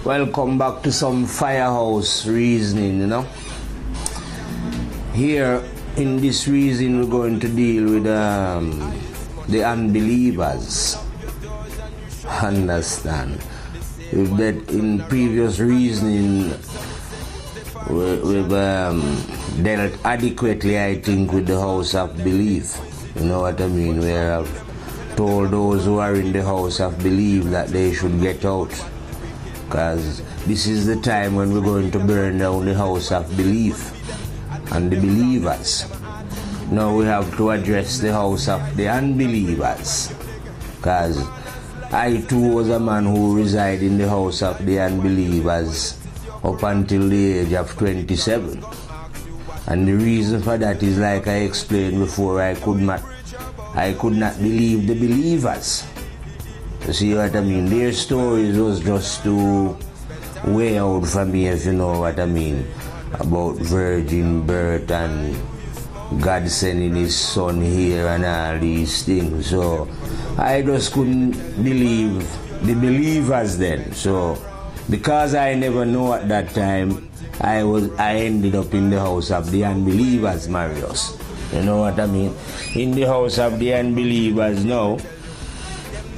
Welcome back to some firehouse reasoning, Here in this reason we're going to deal with the unbelievers. Understand? We've that in previous reasoning we've dealt adequately, I think, with the house of belief. You know what I mean? We have told those who are in the house of belief that they should get out, because this is the time when we're going to burn down the house of belief and the believers. Now we have to address the house of the unbelievers, because I too was a man who resided in the house of the unbelievers up until the age of 27. And the reason for that is, like I explained before, I could not believe the believers. You see what I mean? Their stories was just too way out for me, if you know what I mean, about virgin birth and God sending his son here and all these things. So I just couldn't believe the believers then. So because I never know at that time, I ended up in the house of the unbelievers, Marius. You know what I mean? In the house of the unbelievers now,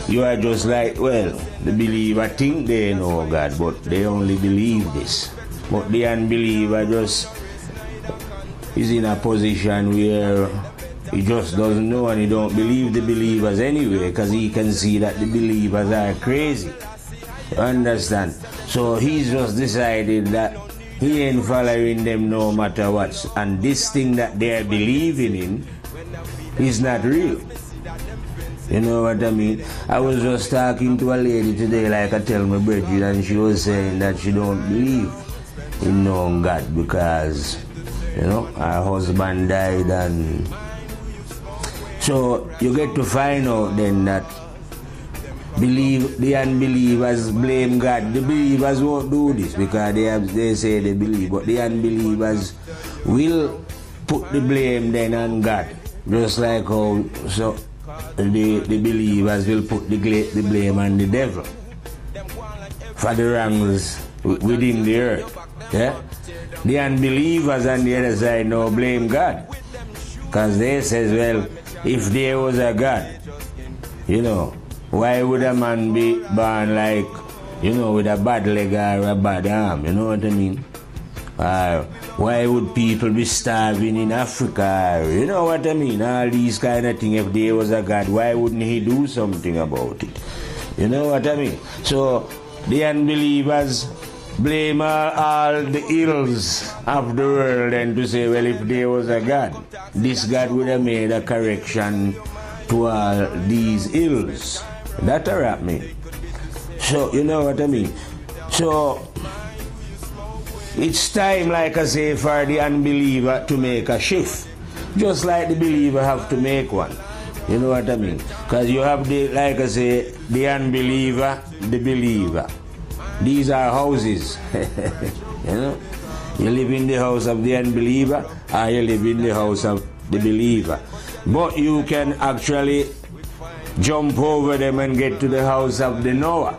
you are just like, well, the believer think they know God, but they only believe this. But the unbeliever just is in a position where he just doesn't know and he don't believe the believers anyway, because he can see that the believers are crazy. You understand? So he's just decided that he ain't following them no matter what, and this thing that they're believing in is not real. You know what I mean? I was just talking to a lady today, like I tell my Bridget, and she was saying that she don't believe in knowing God because, her husband died, and so you get to find out then that the unbelievers blame God. The believers won't do this because they say they believe, but the unbelievers will put the blame then on God, just like how the believers will put the blame on the devil for the wrongs within the earth. Yeah? The unbelievers on the other side now blame God, because they says, well, if there was a God, why would a man be born like, with a bad leg or a bad arm? You know what I mean? Why would people be starving in Africa? You know what I mean? All these kind of things. If there was a God, why wouldn't he do something about it? You know what I mean? So the unbelievers blame all the ills of the world and to say, well, if there was a God, this God would have made a correction to all these ills. That's what I mean. So, you know what I mean? So, it's time, like I say, for the unbeliever to make a shift. Just like the believer have to make one. You know what I mean? Because you have like I say, the unbeliever, the believer. These are houses. You live in the house of the unbeliever, or you live in the house of the believer. But you can actually jump over them and get to the house of the knower.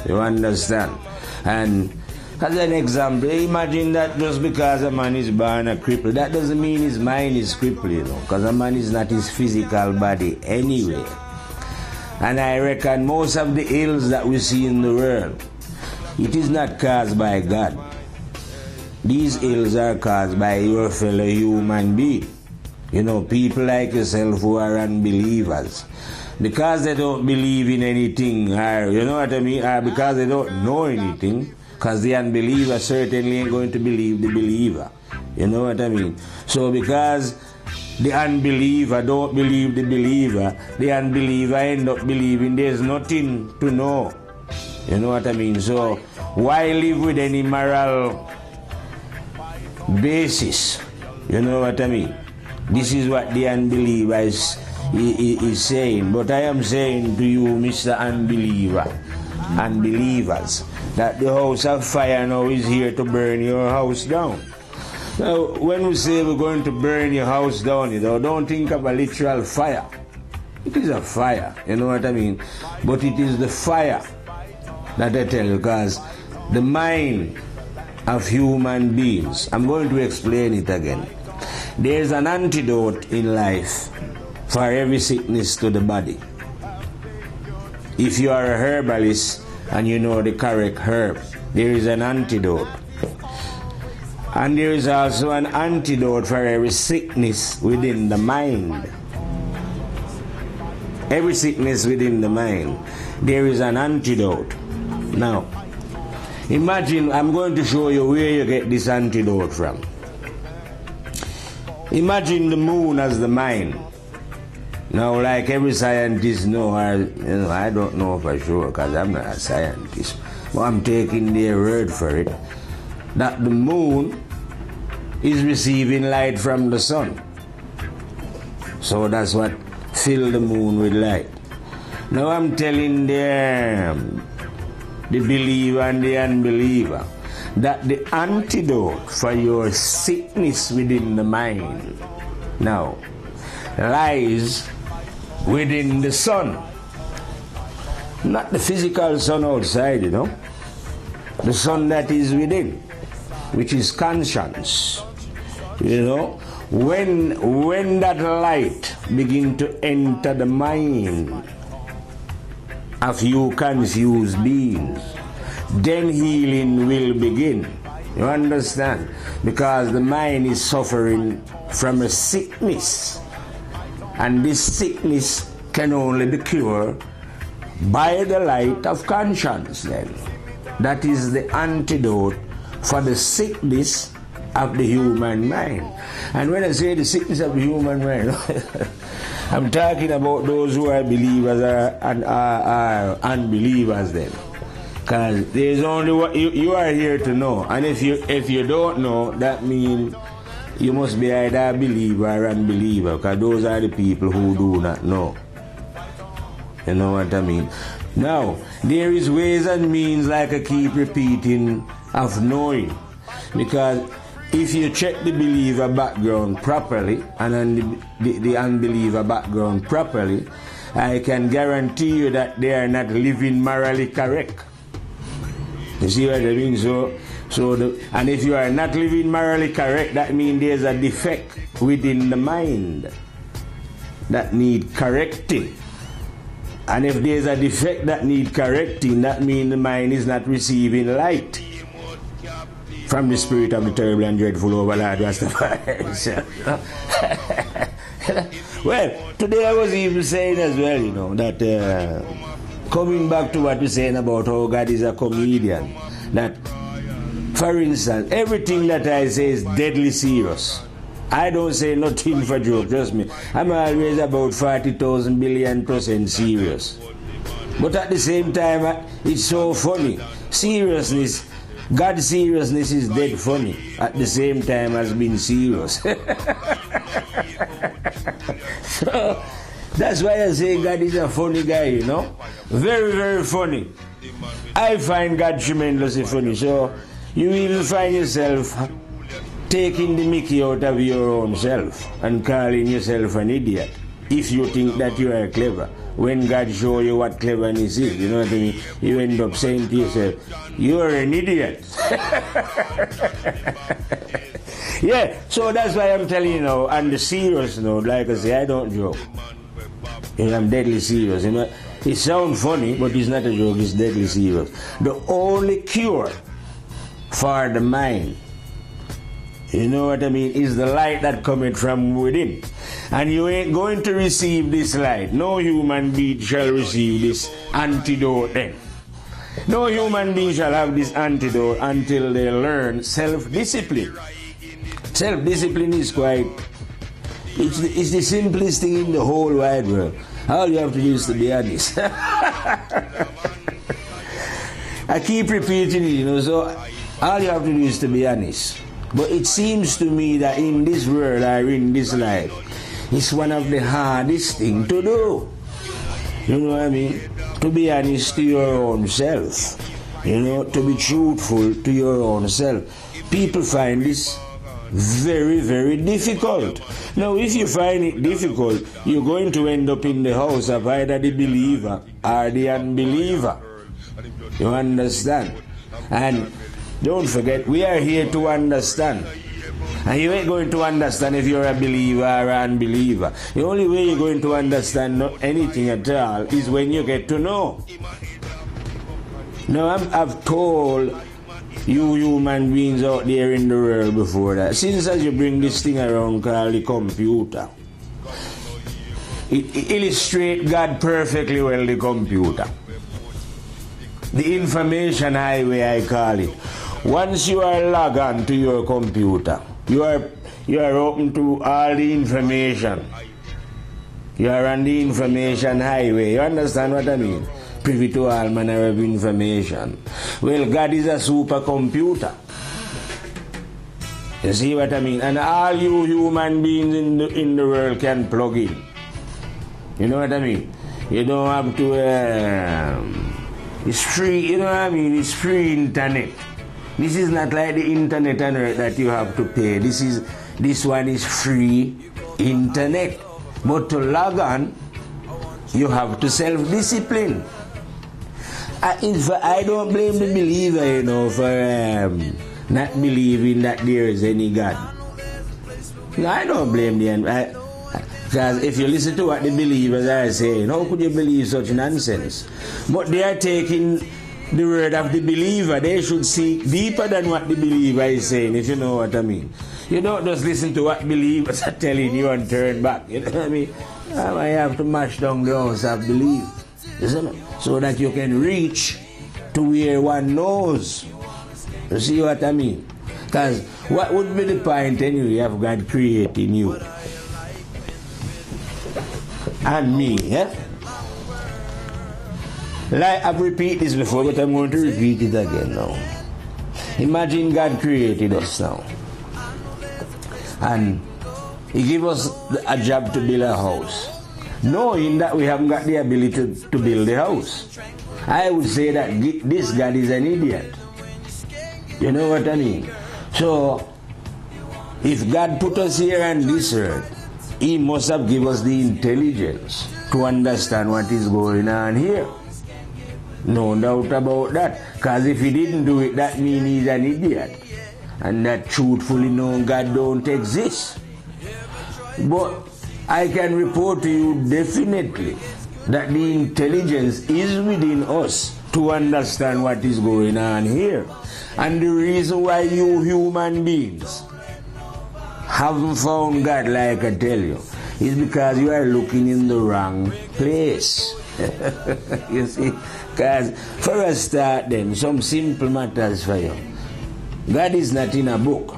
You understand? And as an example, imagine that just because a man is born a cripple, that doesn't mean his mind is crippled, because a man is not his physical body anyway. And I reckon most of the ills that we see in the world, it is not caused by God. These ills are caused by your fellow human being. People like yourself who are unbelievers. Because they don't believe in anything, or, you know what I mean? Or because they don't know anything, because the unbeliever certainly ain't going to believe the believer. You know what I mean? So because the unbeliever don't believe the believer, the unbeliever end up believing there's nothing to know. You know what I mean? So why live with any moral basis? You know what I mean? This is what the unbeliever is saying. But I am saying to you, Mr. Unbeliever, unbelievers, that the house of fire now is here to burn your house down. Now, when we say we're going to burn your house down, don't think of a literal fire. It is a fire, you know what I mean? But it is the fire that I tell you, because the mind of human beings, I'm going to explain it again. There's an antidote in life for every sickness to the body. If you are a herbalist and you know the correct herb, there is an antidote. And there is also an antidote for every sickness within the mind. Every sickness within the mind, there is an antidote. Now, imagine, I'm going to show you where you get this antidote from. Imagine the moon as the mind. Now, like every scientist know, I don't know for sure because I'm not a scientist, but I'm taking their word for it, that the moon is receiving light from the sun. So that's what fills the moon with light. Now I'm telling them, the believer and the unbeliever, that the antidote for your sickness within the mind now lies within the sun. Not the physical sun outside, you know. The sun that is within, which is conscience. You know, when that light begin to enter the mind of you confused beings, then healing will begin. You understand? Because the mind is suffering from a sickness, and this sickness can only be cured by the light of conscience. Then that is the antidote for the sickness of the human mind. And when I say the sickness of the human mind, I'm talking about those who are believers and are unbelievers then. Because there's only what you are here to know. And if you don't know, that means you must be either a believer or unbeliever, because those are the people who do not know. You know what I mean? Now, there is ways and means, like I keep repeating, of knowing. Because if you check the believer background properly and the unbeliever background properly, I can guarantee you that they are not living morally correct. You see what I mean? And if you are not living morally correct, that means there's a defect within the mind that need correcting. And if there's a defect that need correcting, that means the mind is not receiving light from the spirit of the terrible and dreadful overlord Rastafari. Well, today I was even saying as well, you know, that coming back to what we're saying about how God is a comedian, that, for instance, everything that I say is deadly serious. I don't say nothing for joke, trust me. I'm always about 40,000 billion% serious. But at the same time, it's so funny. Seriousness, God's seriousness is dead funny at the same time as being serious. So that's why I say God is a funny guy, you know. Very, very funny. I find God tremendously funny. So you will find yourself taking the mickey out of your own self and calling yourself an idiot if you think that you are clever. When God show you what cleverness is, you know what I mean? You end up saying to yourself, you're an idiot. Yeah, so that's why I'm telling you now, on the serious note, like I say, I don't joke. You know, I'm deadly serious. You know, it sounds funny, but it's not a joke, it's deadly serious. The only cure for the mind, you know what I mean, is the light that cometh from within. And you ain't going to receive this light. No human being shall receive this antidote then. No human being shall have this antidote until they learn self-discipline. Self-discipline is quite, it's the simplest thing in the whole wide world. All you have to do is to be honest. I keep repeating it, you know, so all you have to do is to be honest. But it seems to me that in this world or in this life, it's one of the hardest things to do. You know what I mean? To be honest to your own self. You know, to be truthful to your own self. People find this very, very difficult. Now, if you find it difficult, you're going to end up in the house of either the believer or the unbeliever. You understand? And don't forget, we are here to understand. And you ain't going to understand if you're a believer or an unbeliever. The only way you're going to understand anything at all is when you get to know. Now, I've told you human beings out there in the world before that, since as you bring this thing around called the computer, it illustrates God perfectly well, the computer. The information highway, I call it. Once you are logged on to your computer, you are open to all the information. You are on the information highway. You understand what I mean? Privy to all manner of information. Well, God is a supercomputer. You see what I mean? And all you human beings in the world can plug in. You know what I mean? You don't have to... it's free, you know what I mean? It's free internet. This is not like the internet on earth that you have to pay. This one is free internet. But to log on, you have to self-discipline. I don't blame the believer, you know, for not believing that there is any God. No, I don't blame them. Because if you listen to what the believers are saying, how could you believe such nonsense? But they are taking the word of the believer. They should seek deeper than what the believer is saying, if you know what I mean. You don't just listen to what believers are telling you and turn back. You know what I mean? I have to mash down the house of belief, isn't it? So that you can reach to where one knows. You see what I mean? Because what would be the point anyway of God creating you and me, yeah? Like I've repeated this before, but I'm going to repeat it again now. Imagine God created us now, and He gave us a job to build a house, knowing that we haven't got the ability to build the house. I would say that this God is an idiot. You know what I mean? So, if God put us here on this earth, He must have given us the intelligence to understand what is going on here. No doubt about that. Because if He didn't do it, that means He's an idiot. And that truthfully, no, God don't exist. But I can report to you definitely that the intelligence is within us to understand what is going on here. And the reason why you human beings haven't found God, like I tell you, is because you are looking in the wrong place. You see? Because for a start then, some simple matters for you. God is not in a book.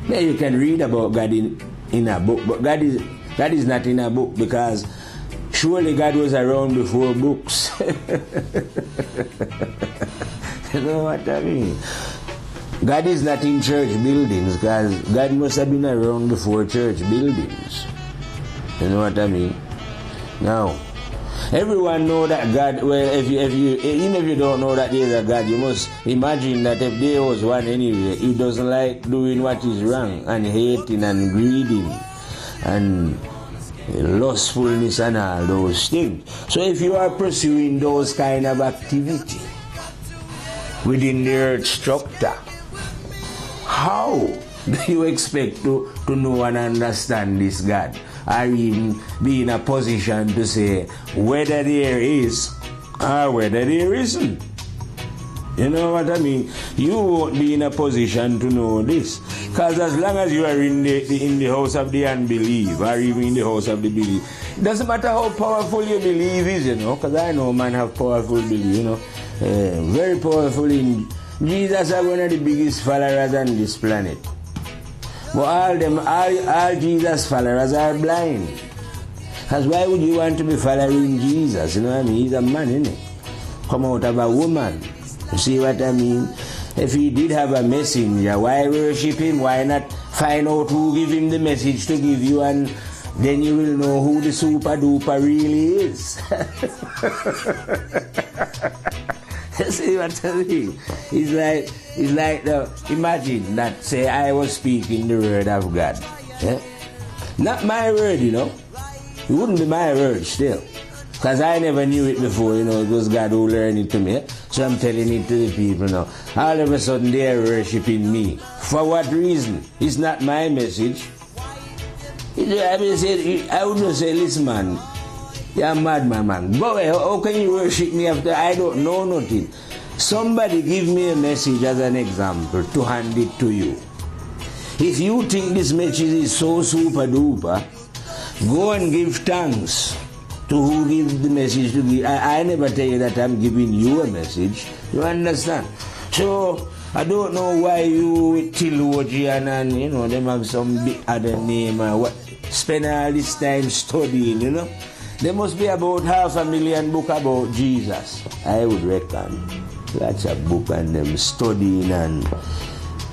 Yeah, you can read about God in a book, but God is not in a book, because surely God was around before books. You know what I mean? God is not in church buildings, because God must have been around before church buildings. You know what I mean? Now, everyone know that God, well, even if you don't know that there is a God, you must imagine that if there was one anyway, He doesn't like doing what is wrong, and hating and greeding and lustfulness and all those things. So if you are pursuing those kind of activity within the earth structure, how do you expect to know and understand this God, or even be in a position to say whether there is or whether there isn't? You know what I mean? You won't be in a position to know this, because as long as you are in the house of the unbelief, or even in the house of the belief, it doesn't matter how powerful your belief is, you know, because I know man have powerful belief, you know, very powerful. In Jesus are one of the biggest followers on this planet. But all Jesus followers are blind. Because why would you want to be following Jesus? You know what I mean? He's a man, isn't he? Come out of a woman. You see what I mean? If He did have a messenger, why worship Him? Why not find out who give Him the message to give you, and then you will know who the super duper really is. You see what I mean? It's like imagine that, say, I was speaking the word of God. Yeah? Not my word, you know. It wouldn't be my word still. Because I never knew it before, you know. It was God who learned it to me. Yeah? So I'm telling it to the people now. All of a sudden they are worshiping me. For what reason? It's not my message. I would just say, listen man, you're a madman, man. Go away. How can you worship me after I don't know nothing? Somebody give me a message as an example to hand it to you. If you think this message is so super duper, go and give thanks to who gives the message to give. I never tell you that I'm giving you a message. You understand? So I don't know why you theologian and you know them have some big other name or what spend all this time studying, you know. There must be about 500,000 books about Jesus. I would reckon. Lots of books and them studying and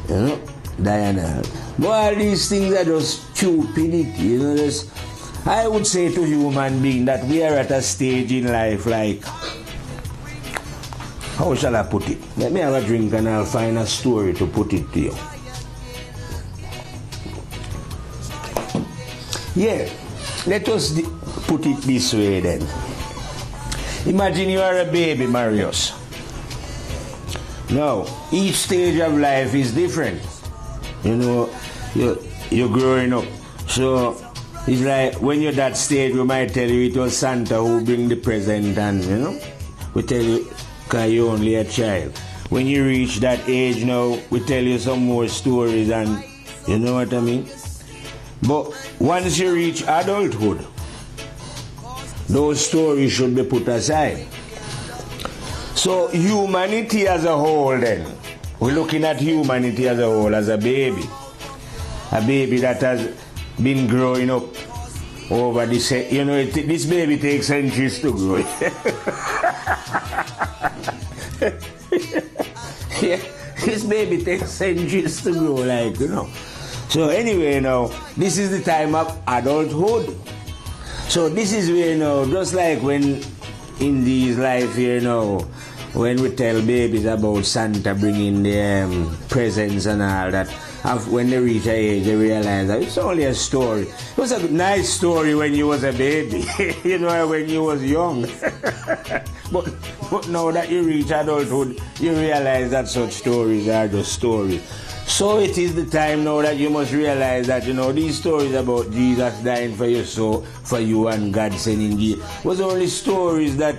you know, Diana. But all these things are just stupidity, you know. I would say to human being that we are at a stage in life like, how shall I put it? Let me have a drink and I'll find a story to put it to you. Yeah, let us put it this way then. Imagine you are a baby, Marius. Now, each stage of life is different. You know, you're growing up. So, it's like when you're that stage, we might tell you it was Santa who bring the present and, you know, we tell you because you're only a child. When you reach that age now, we tell you some more stories and, you know what I mean? But once you reach adulthood, those stories should be put aside. So humanity as a whole then, we're looking at humanity as a whole, as a baby that has been growing up over this, you know, this baby takes centuries to grow. Yeah, this baby takes centuries to grow, like, you know. So anyway, now, this is the time of adulthood. So this is where, you know, just like when in these life here, you know, when we tell babies about Santa bringing the presents and all that, when they reach an age, they realize that it's only a story. It was a nice story when you was a baby, you know, when you was young. but now that you reach adulthood, you realize that such stories are just stories. So it is the time now that you must realize that, you know, these stories about Jesus dying for your soul, for you and God sending you, was only stories that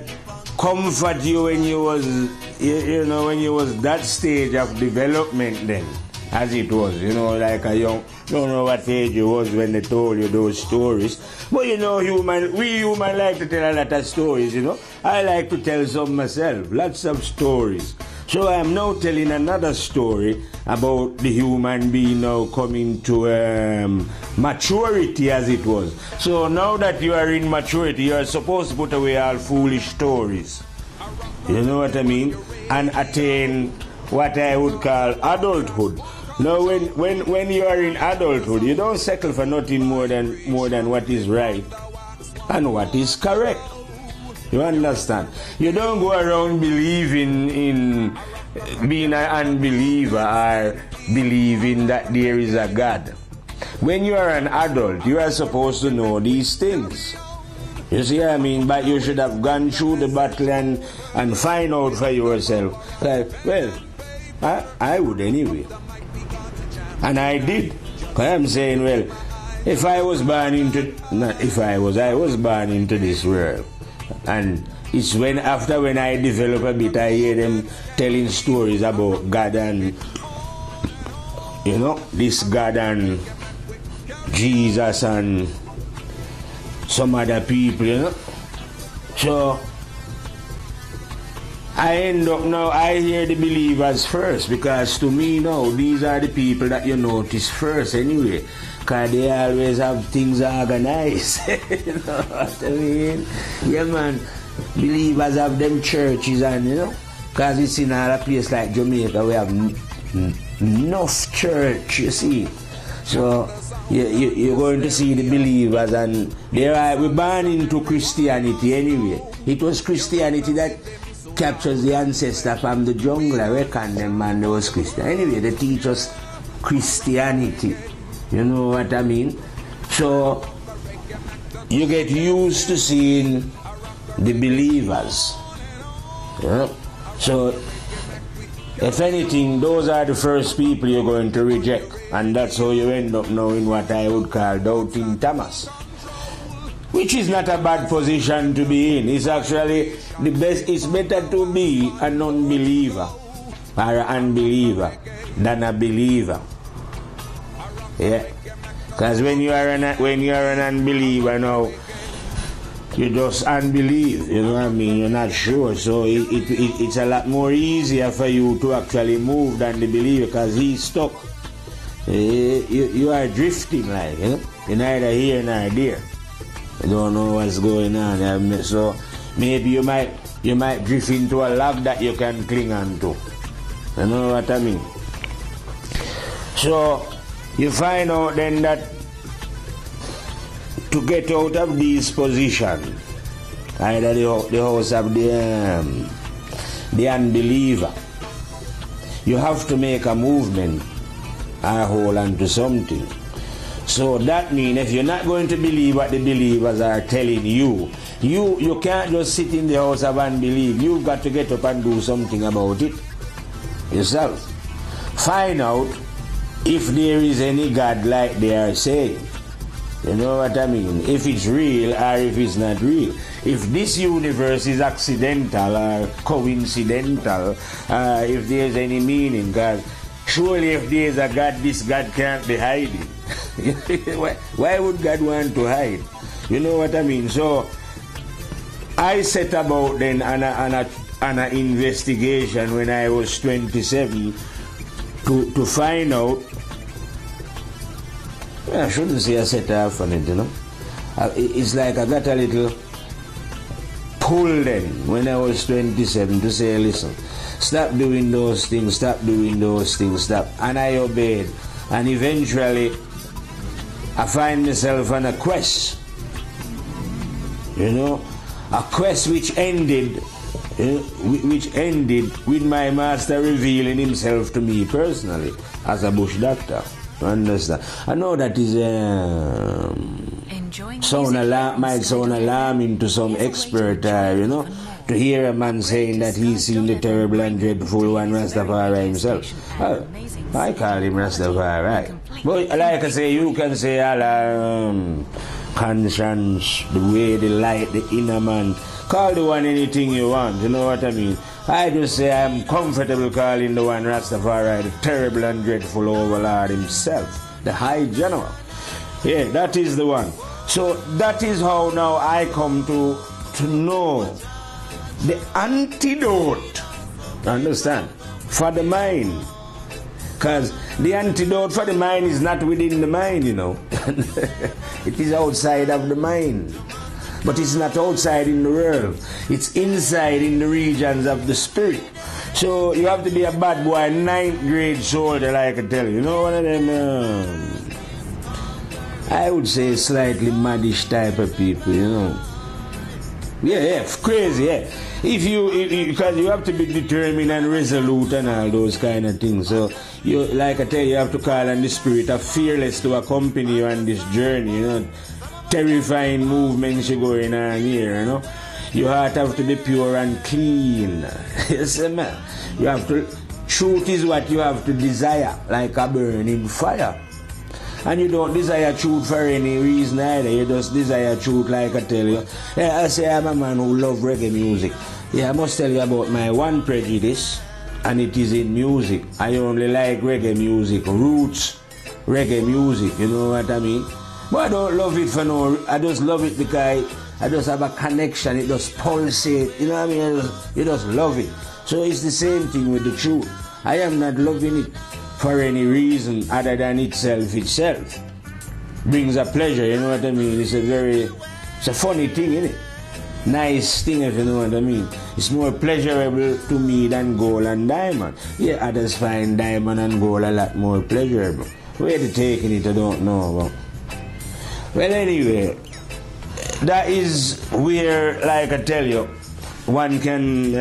comfort you when you was, you know, when you was that stage of development then, as it was, you know, like a young, don't know what age you was when they told you those stories. But you know, we human like to tell a lot of stories, you know. I like to tell some myself, lots of stories. So I am now telling another story about the human being now coming to maturity, as it was. So now that you are in maturity, you are supposed to put away all foolish stories. You know what I mean? And attain what I would call adulthood. Now when you are in adulthood, you don't settle for nothing more than what is right and what is correct. You understand? You don't go around believing in being an unbeliever or believing that there is a God. When you are an adult, you are supposed to know these things. You see what I mean? But you should have gone through the battle and find out for yourself. Like, well, I would anyway. And I did. I'm saying, well, if I was born into, not if I was born into this world. And it's when I develop a bit, I hear them telling stories about God and, you know, this God and Jesus and some other people, you know. So I end up now, I hear the believers first, because to me now, these are the people that you notice first anyway, because they always have things organized. You know what I mean? Yeah, man. Believers have them churches, and you know, because it's in a place like Jamaica, we have enough church, you see. So you're going to see the believers, and we're born into Christianity anyway. It was Christianity that captures the ancestor from the jungle. I reckon them man was Christian. Anyway, they teach us Christianity. You know what I mean? So you get used to seeing the believers. Yeah? So, if anything, those are the first people you're going to reject. And that's how you end up now in what I would call doubting Thomas. Which is not a bad position to be in. It's actually the best. It's better to be a non-believer or an unbeliever than a believer. Yeah. Because when you are an unbeliever now, you just unbelieve, you know what I mean? You're not sure. So it's a lot more easier for you to actually move than the believer, because he's stuck. You are drifting, like, you know? You're neither here nor there. You don't know what's going on. So maybe you might drift into a log that you can cling on to. You know what I mean? So you find out then that to get out of this position, either the house of the unbeliever, you have to make a movement or hold on to something. So that means if you're not going to believe what the believers are telling you, you can't just sit in the house of unbelief. You've got to get up and do something about it yourself. Find out if there is any God like they are saying. You know what I mean? If it's real or if it's not real. If this universe is accidental or coincidental, if there's any meaning, because surely if there's a God, this God can't be hiding. Why would God want to hide? You know what I mean? So I set about then on an investigation when I was 27 to find out. I shouldn't say I set off on it, you know. It's like I got a little pull then when I was 27 to say, listen, stop doing those things, stop. And I obeyed. And eventually I find myself on a quest, you know, a quest which ended with my master revealing himself to me personally as a bush doctor. Understand? I know that is might sound alarming to some expert, you know, to hear a man saying that he's seen the terrible and dreadful one, Rastafari himself. I call him Rastafari. But like I say, you can say Allah, conscience, the way, the light, the inner man. Call the one anything you want, you know what I mean? I just say I'm comfortable calling the one Rastafari the terrible and dreadful overlord himself, the High General. Yeah, that is the one. So that is how now I come to know the antidote, understand, for the mind. Because the antidote for the mind is not within the mind, you know. It is outside of the mind. But it's not outside in the world. It's inside in the regions of the spirit. So you have to be a bad boy, 9th grade soldier, like I tell you. You know, one of them, I would say slightly maddish type of people, you know. Yeah, crazy, yeah. Because you have to be determined and resolute and all those kind of things. So, you, like I tell you, you have to call on the spirit of fearless to accompany you on this journey, you know. Terrifying movements you're going on here, you know. Your heart have to be pure and clean. Yes, man. You have to, truth is what you have to desire, like a burning fire. And you don't desire truth for any reason either. You just desire truth, like I tell you. Yeah, I say I'm a man who loves reggae music. Yeah, I must tell you about my one prejudice, and it is in music. I only like reggae music, roots reggae music, you know what I mean? But I don't love it for no, I just love it because I just have a connection, it just pulsates, you know what I mean? You just love it. So it's the same thing with the truth. I am not loving it for any reason other than itself. Brings a pleasure, you know what I mean? It's a funny thing, isn't it? Nice thing, if you know what I mean. It's more pleasurable to me than gold and diamond. Yeah, others find diamond and gold a lot more pleasurable. Where they taking it, I don't know about. Well, anyway, that is where, like I tell you, one can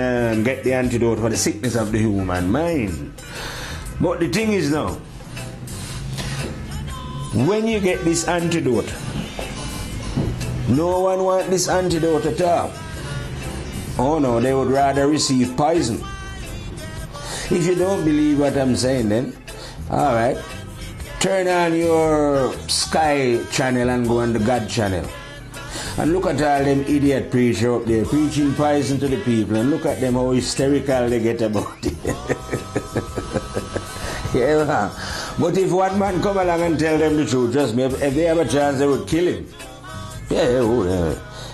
get the antidote for the sickness of the human mind. But the thing is now, when you get this antidote, no one wants this antidote at all. Oh no, they would rather receive poison. If you don't believe what I'm saying, then, all right, turn on your Sky channel and go on the God channel. And look at all them idiot preachers up there preaching poison to the people, and look at them how hysterical they get about it. Yeah, man. But if one man come along and tell them the truth, trust me, if they have a chance, they would kill him.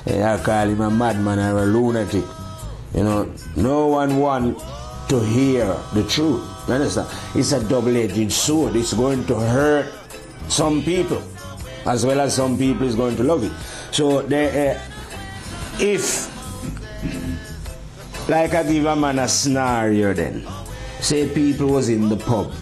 I'll call him a madman or a lunatic. You know, no one wants to hear the truth. You understand? It's a double-edged sword. It's going to hurt some people, as well as some people is going to love it. So, if, like I give a man a scenario then, say people was in the pub,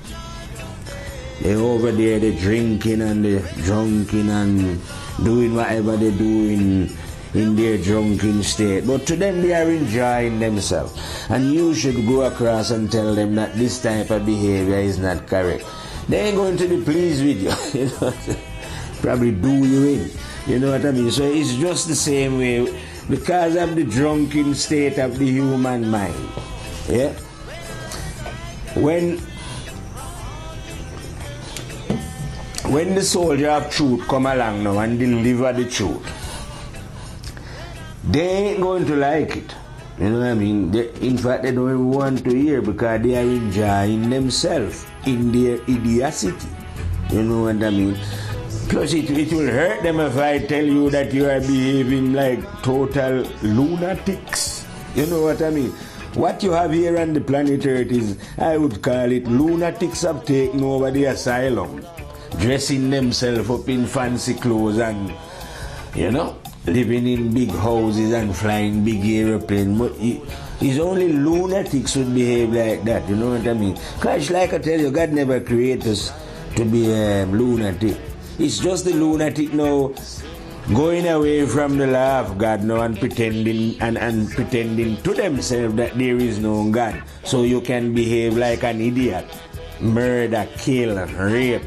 they over there, they drinking and they drunken and doing whatever they do in their drunken state, but to them they are enjoying themselves, and you should go across and tell them that this type of behavior is not correct. They ain't going to be pleased with you, you know, probably do you in, you know what I mean? So it's just the same way, because of the drunken state of the human mind. Yeah, when the soldier of truth come along now and deliver the truth, they ain't going to like it. You know what I mean? In fact, they don't even want to hear, because they are enjoying themselves in their idiocy. You know what I mean? Plus, it will hurt them if I tell you that you are behaving like total lunatics. You know what I mean? What you have here on the planet Earth is, I would call it, lunatics have taken over the asylum, dressing themselves up in fancy clothes and, you know, living in big houses and flying big airplanes. But it's only lunatics would behave like that, you know what I mean? Because like I tell you, God never created us to be lunatic. It's just the lunatic now going away from the law of God now and pretending and pretending to themselves that there is no God. So you can behave like an idiot, murder, kill, rape,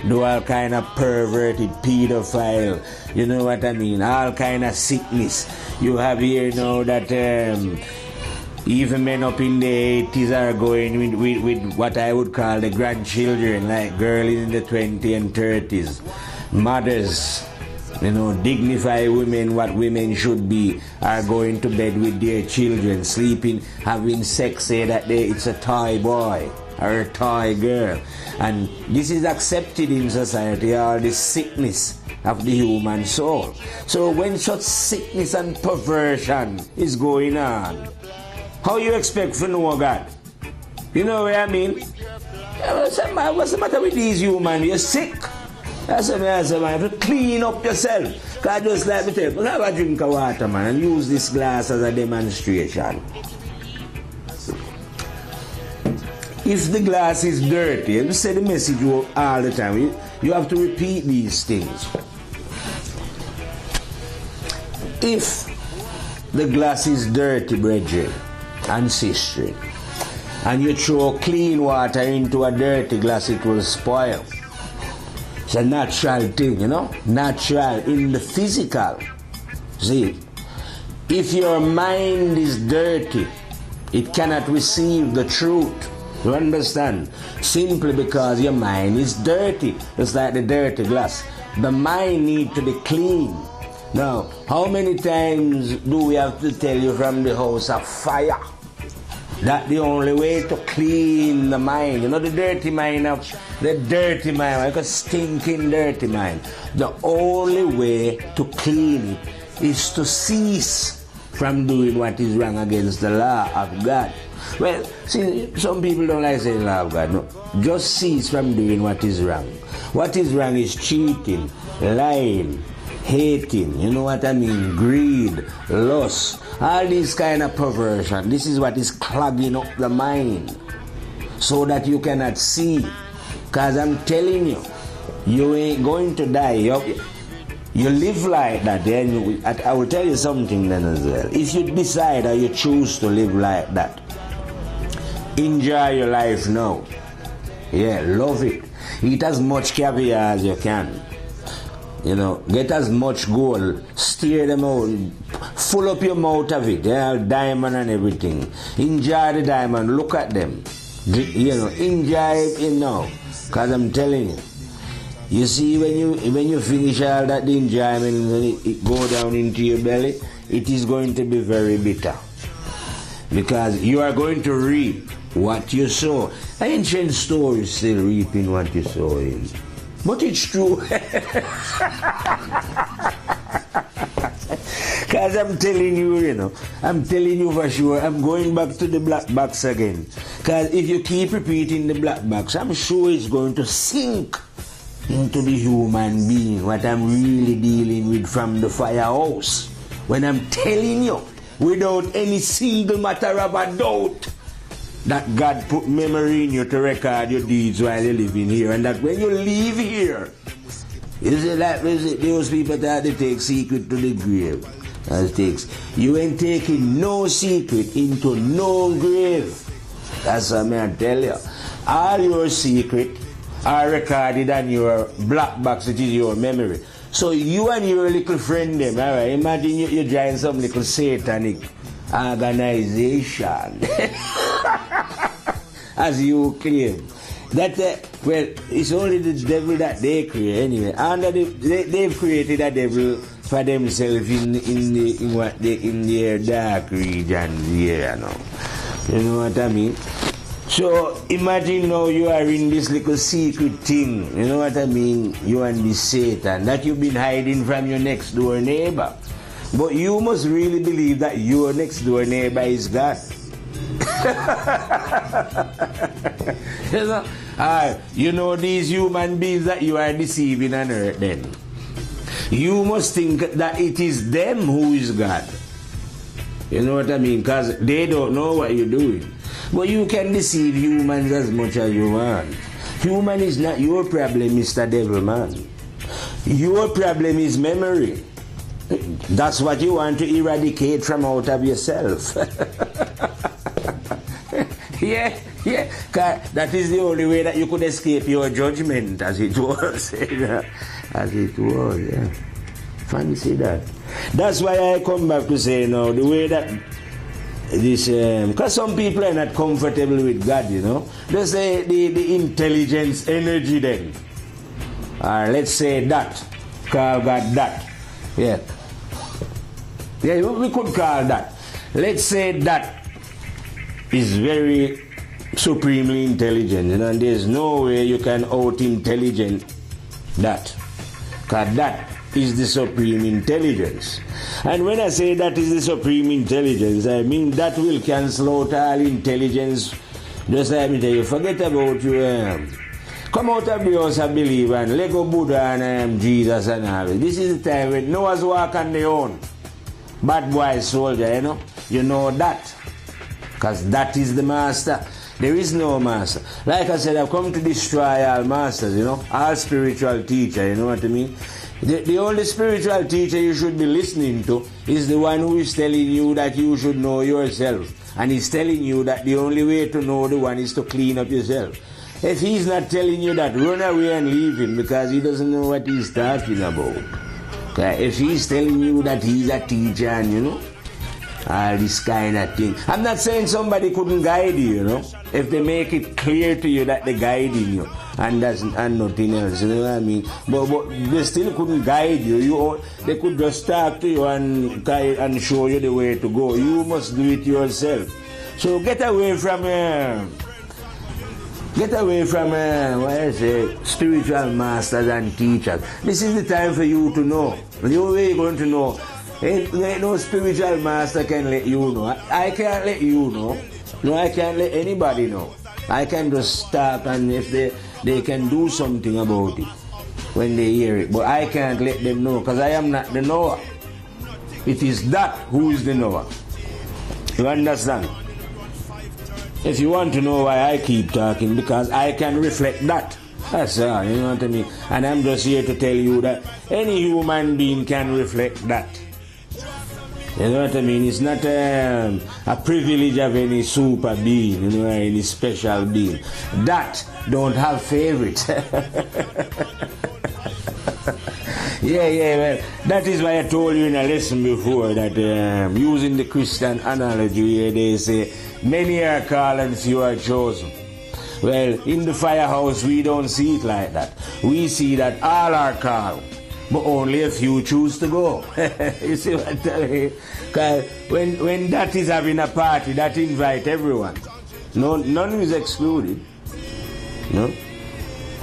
do all kind of perverted pedophile, you know what I mean, all kind of sickness. You have here now that even men up in the 80s are going with what I would call the grandchildren, like girls in the 20s and 30s, mothers, you know, dignified women, what women should be, are going to bed with their children, sleeping, having sex, say that it's a toy boy or a toy girl. And this is accepted in society, all this sickness of the human soul. So when such sickness and perversion is going on, how you expect to know God? You know what I mean? What's the matter with these humans? You're sick. That's what I say, man. You have to clean up yourself. Because just like me tell you, have a drink of water, man, and use this glass as a demonstration. If the glass is dirty, you say the message all the time, you have to repeat these things. If the glass is dirty, brethren and sisters, and you throw clean water into a dirty glass, it will spoil. It's a natural thing, you know, natural in the physical. See, if your mind is dirty, it cannot receive the truth. You understand? Simply because your mind is dirty. It's like the dirty glass. The mind needs to be clean. Now, how many times do we have to tell you from the house of fire that the only way to clean the mind, you know, the dirty mind, like a stinking dirty mind, the only way to clean it is to cease from doing what is wrong against the law of God. Well, see, some people don't like saying law of God. No, just cease from doing what is wrong. What is wrong is cheating, lying, hating, you know what I mean, greed, lust, all these kind of perversion. This is what is clogging up the mind so that you cannot see. Because I'm telling you, you ain't going to die. You live like that, then I will tell you something then as well. If you decide or you choose to live like that, enjoy your life now. Yeah, love it. Eat as much caviar as you can. You know, get as much gold, steer them out, full up your mouth of it, yeah, diamond and everything. Enjoy the diamond, look at them. You know, enjoy it now. Because I'm telling you. You see, when you finish all that enjoyment and it go down into your belly, it is going to be very bitter. Because you are going to reap what you sow. Ancient stories still reaping what you sow in. But it's true. Because I'm telling you, you know, I'm telling you for sure, I'm going back to the black box again. Because if you keep repeating the black box, I'm sure it's going to sink into the human being, what I'm really dealing with from the firehouse. When I'm telling you, without any single matter of a doubt, that God put memory in you to record your deeds while you're living here, and that when you leave here, is it like those people that they take secret to the grave? As takes, you ain't taking no secret into no grave. That's what I tell you. All your secret are recorded on your black box, which is your memory. So you and your little friend them, alright, imagine you join some little satanic organization. As you claim. That, well, it's only the devil that they create anyway. And they've created a devil for themselves in their dark regions here, you know. You know what I mean? So imagine now you are in this little secret thing, you know what I mean? You and this Satan that you've been hiding from your next door neighbor. But you must really believe that your next door neighbor is God. You know these human beings that you are deceiving on earth then. You must think that it is them who is God. You know what I mean? Because they don't know what you're doing. But you can deceive humans as much as you want. Human is not your problem, Mr. Devilman. Your problem is memory. That's what you want to eradicate from out of yourself. Yeah. That is the only way that you could escape your judgment, as it was. As it was, yeah. Fancy that. That's why I come back to say now, the way that this, because some people are not comfortable with God, you know. They say the intelligence energy then. Or let's say that. Call God that. Yeah. Yeah, we could call that. Let's say that is very supremely intelligent, you know, and there's no way you can out-intelligent that. Because that is the supreme intelligence. And when I say that is the supreme intelligence, I mean that will cancel out all intelligence. Just like me tell you, forget about you. Come out of the house and believe and let go Buddha and Jesus and all. This is the time when Noah's walk on their own. Bad boy soldier, you know. You know that. Because that is the master. There is no master. Like I said, I've come to destroy all masters, you know. All spiritual teacher, you know what I mean? The only spiritual teacher you should be listening to is the one who is telling you that you should know yourself. And he's telling you that the only way to know the one is to clean up yourself. If he's not telling you that, run away and leave him because he doesn't know what he's talking about. Okay? If he's telling you that he's a teacher and, you know, all this kind of thing. I'm not saying somebody couldn't guide you, you know, if they make it clear to you that they're guiding you and nothing else, you know what I mean? But they still couldn't guide you. They could just talk to you and show you the way to go. You must do it yourself. So get away from what I say, spiritual masters and teachers. This is the time for you to know. The only way you're going to know. Ain't no spiritual master can let you know. I can't let you know. No, I can't let anybody know. I can just stop and if they can do something about it when they hear it. But I can't let them know because I am not the knower. It is that who is the knower. You understand? If you want to know why I keep talking, because I can reflect that. That's all, you know what I mean? And I'm just here to tell you that any human being can reflect that. You know what I mean? It's not a privilege of any super being, you know, any special being. That don't have favorites. Yeah, well, that is why I told you in a lesson before that using the Christian analogy here, they say, many are called and few are chosen. Well, in the firehouse, we don't see it like that. We see that all are called, but only a few choose to go. You see what I mean? Because when that is having a party, that invite everyone. No, none is excluded. No?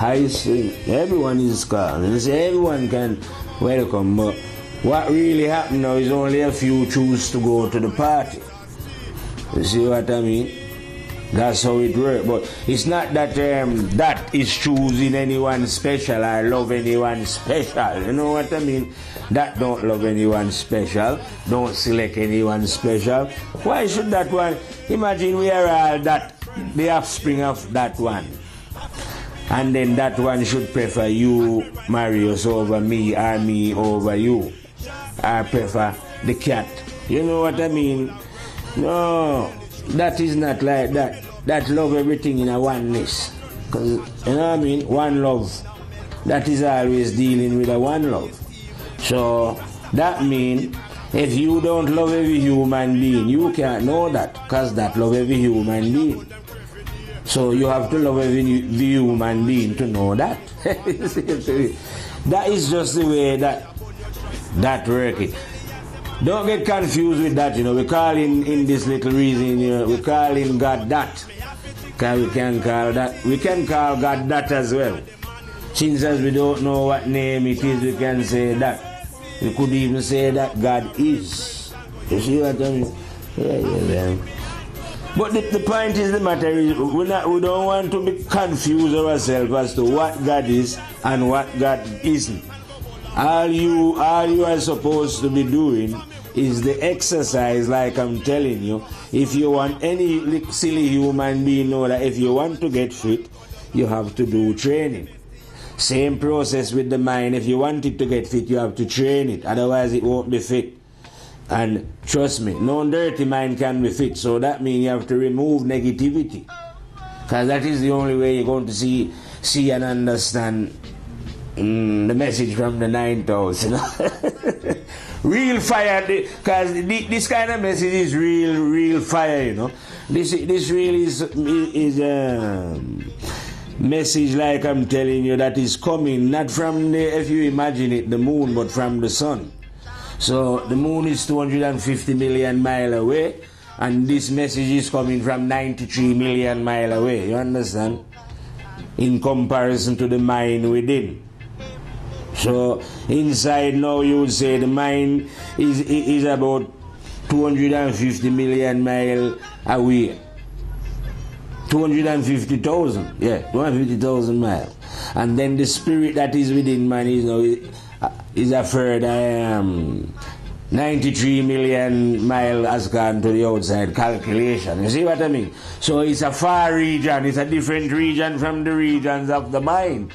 Everyone is called. And say everyone can welcome, but what really happened now is only a few choose to go to the party. You see what I mean? That's how it works. But it's not that that is choosing anyone special or love anyone special. You know what I mean? That don't love anyone special. Don't select anyone special. Why should that one? Imagine we are all that, the offspring of that one. And then that one should prefer you, Marius, over me, or me over you. I prefer the cat. You know what I mean? No, that is not like that. That love everything in a oneness. Because, you know what I mean? One love. That is always dealing with a one love. So, that means if you don't love every human being, you can't know that. Because that love every human being. So, you have to love every human being to know that. That is just the way that works. Don't get confused with that, you know. We call in this little reason, you know, we call in God that. Because we can call God that as well. Since as we don't know what name it is, we can say that. We could even say that God is. You see what I mean? Yeah. But the point is, the matter is, we don't want to be confused ourselves as to what God is and what God isn't. All you are supposed to be doing is the exercise, like I'm telling you. If you want any silly human being know that if you want to get fit, you have to do training. Same process with the mind. If you want it to get fit, you have to train it. Otherwise, it won't be fit. And trust me, no dirty mind can be fit. So that means you have to remove negativity. Because that is the only way you're going to see and understand the message from the ninth house, you know. Real fire, because this kind of message is real fire, you know. This really is message, like I'm telling you, that is coming not from if you imagine it, the moon, but from the sun. So the moon is 250 million miles away, and this message is coming from 93 million miles away. You understand? In comparison to the mind within. So inside now you would say the mind is about 250 million miles away. 250,000, yeah, 250,000 miles. And then the spirit that is within man is a further 93 million miles has gone to the outside calculation. You see what I mean? So it's a far region, it's a different region from the regions of the mind.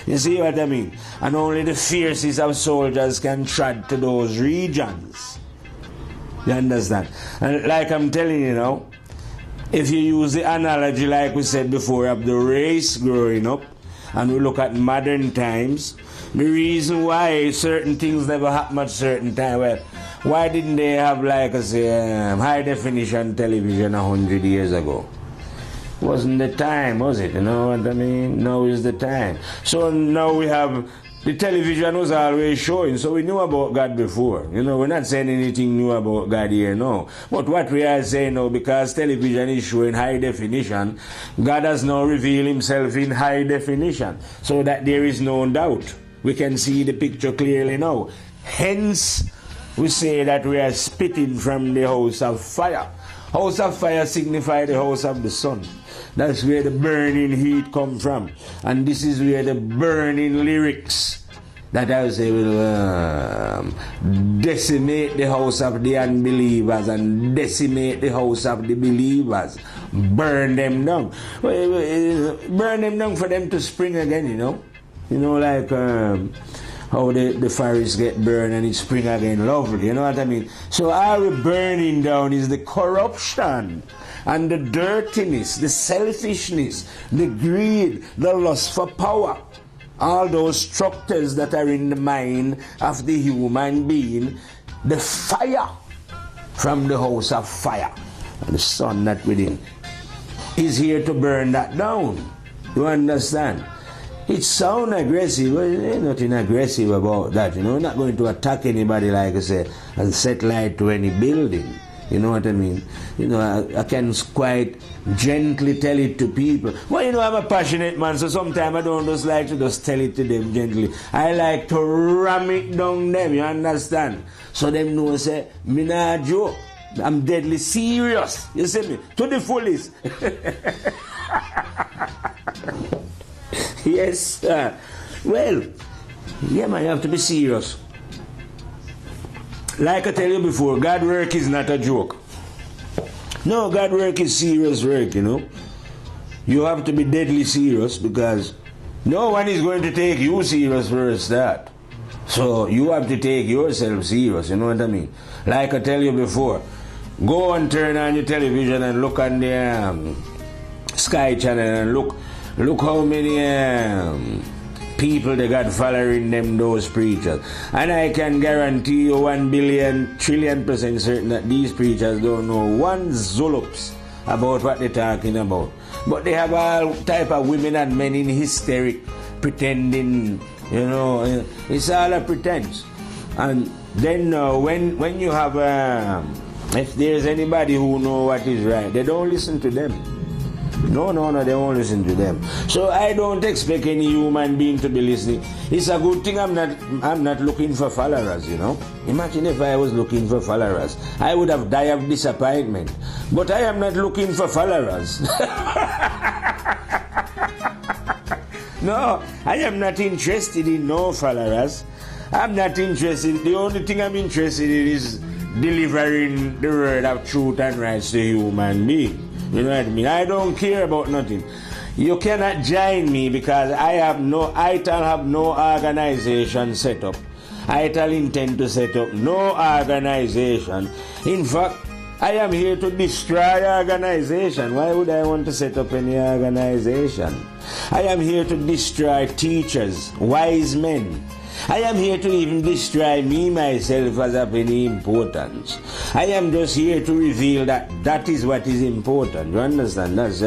You see what I mean? And only the fiercest of soldiers can tread to those regions. You understand? And like I'm telling you now, if you use the analogy like we said before of the race growing up, and we look at modern times, the reason why certain things never happen at certain time, well, why didn't they have, like I say, high definition television 100 years ago? Wasn't the time, was it? You know what I mean? Now is the time. So now we have, the television was always showing, so we knew about God before. You know, we're not saying anything new about God here, no. But what we are saying now, because television is showing high definition, God has now revealed himself in high definition, so that there is no doubt. We can see the picture clearly now. Hence, we say that we are spitting from the house of fire. House of fire signifies the house of the sun. That's where the burning heat comes from. And this is where the burning lyrics that I say will decimate the house of the unbelievers and decimate the house of the believers. Burn them down. Burn them down for them to spring again, you know. You know, like how the forests get burned and it spring again. Lovely, you know what I mean? So our burning down is the corruption and the dirtiness, the selfishness, the greed, the lust for power. All those structures that are in the mind of the human being, the fire from the house of fire, and the sun that within. is here to burn that down. You understand? It sounds aggressive, but there's nothing aggressive about that. You know, we're not going to attack anybody, like I say, and set light to any building. You know what I mean? You know, I can quite gently tell it to people. Well, you know, I'm a passionate man, so sometimes I don't just like to just tell it to them gently. I like to ram it down them, you understand? So them know, say, me not joke. I'm deadly serious. You see me? To the fullest. Yes, sir. Well, yeah, man, you have to be serious. Like I tell you before, God work is not a joke. No, God work is serious work, you know. You have to be deadly serious because no one is going to take you serious for a start. So you have to take yourself serious, you know what I mean? Like I tell you before, go and turn on your television and look on the Sky Channel and look how many people they got following them, those preachers. And I can guarantee you 1 billion trillion % certain that these preachers don't know one zulups about what they're talking about. But they have all type of women and men in hysteric pretending, you know, it's all a pretense. And then when you have if there's anybody who know what is right, they don't listen to them. No, they won't listen to them. So I don't expect any human being to be listening. It's a good thing I'm not looking for followers, you know. Imagine if I was looking for followers. I would have died of disappointment. But I am not looking for followers. No, I am not interested in no followers. I'm not interested. The only thing I'm interested in is delivering the word of truth and rights to human beings. You know what I mean? I don't care about nothing. You cannot join me because ITAL have no organization set up. ITAL intend to set up no organization. In fact, I am here to destroy organization. Why would I want to set up any organization? I am here to destroy teachers, wise men. I am here to even destroy me myself as of any importance. I am just here to reveal that is what is important. You understand? That's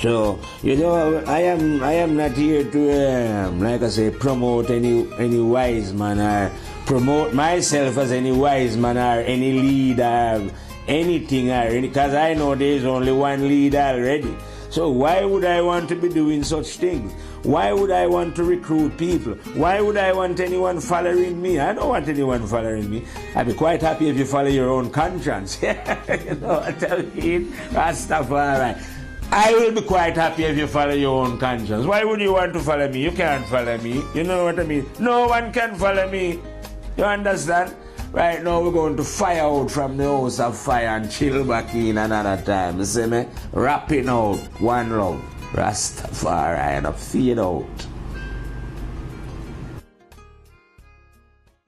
so, you know, I am not here to like I say, promote any wise man or promote myself as any wise man or any leader, anything or any, because I know there is only one leader already. So why would I want to be doing such things? Why would I want to recruit people? Why would I want anyone following me? I don't want anyone following me. I'd be quite happy if you follow your own conscience. You know what I mean? Rastafari. I will be quite happy if you follow your own conscience. Why would you want to follow me? You can't follow me. You know what I mean? No one can follow me. You understand? Right now we're going to fire out from the house of fire and chill back in another time. You see me? Rapping out. One love. Rastafari and a fade out.